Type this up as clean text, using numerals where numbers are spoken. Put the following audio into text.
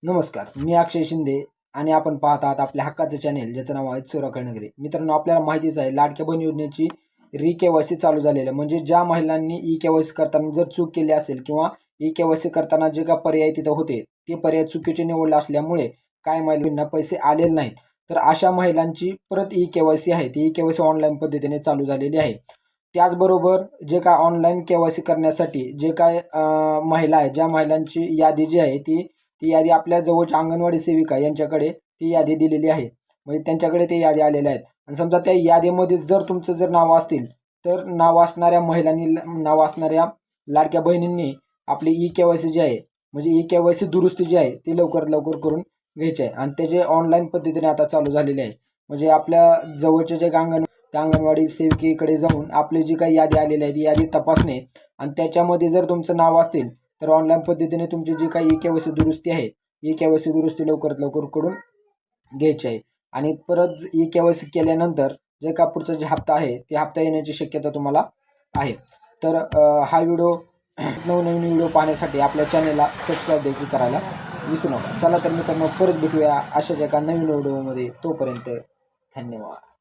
नमस्कार, मी अक्षय शिंदे आणि आपण पाहत आहात आपल्या हक्काचं चॅनेल ज्याचं नाव आहे चोराखळनगरी। मित्रांनो, आपल्याला माहितीच आहे लाडक्या बहीण योजनेची KYC चालू झालेली आहे। म्हणजे ज्या महिलांनी KYC करताना जर चूक केली असेल किंवा KYC करताना जे का पर्याय तिथं होते ते पर्याय चुकीचे निवडले असल्यामुळे काय महिलांना पैसे आलेले नाहीत, तर अशा महिलांची परत KYC आहे ती KYC ऑनलाईन पद्धतीने चालू झालेली आहे। त्याचबरोबर जे काय ऑनलाईन KYC करण्यासाठी जे काय महिला आहे, ज्या महिलांची यादी जी आहे ती यादी आपल्या जवळच्या अंगणवाडी सेविका यांच्याकडे ती यादी दिलेली आहे। म्हणजे त्यांच्याकडे ते यादी आलेल्या आहेत आणि समजा त्या यादीमध्ये जर तुमचं जर नाव असतील तर नाव असणाऱ्या महिलांनी, नाव असणाऱ्या लाडक्या बहिणींनी आपली KYC जी आहे म्हणजे KYC दुरुस्ती जी आहे ती लवकरात लवकर करून घ्यायची आहे आणि त्याचे ऑनलाईन पद्धतीने आता चालू झालेले आहे। म्हणजे आपल्या जवळचे जे त्या अंगणवाडी सेविकेकडे जाऊन आपली जी काही यादी आलेली आहे ती यादी तपासणे आणि त्याच्यामध्ये जर तुमचं नाव असतील तर ऑनलाईन पद्धतीने तुमची जी काही KYC दुरुस्ती आहे KYC दुरुस्ती लवकरात लवकर करून घ्यायची आहे। आणि परत KYC केल्यानंतर जे का पुढचा जे हप्ता आहे ते हप्ता येण्याची शक्यता तुम्हाला आहे। तर हा व्हिडिओ नवनवीन व्हिडिओ पाहण्यासाठी आपल्या चॅनलला सबस्क्राईब देखील करायला विसरू नका। चला तर मित्रांनो, परत भेटूया अशाच एका नवीन व्हिडिओमध्ये। तोपर्यंत धन्यवाद।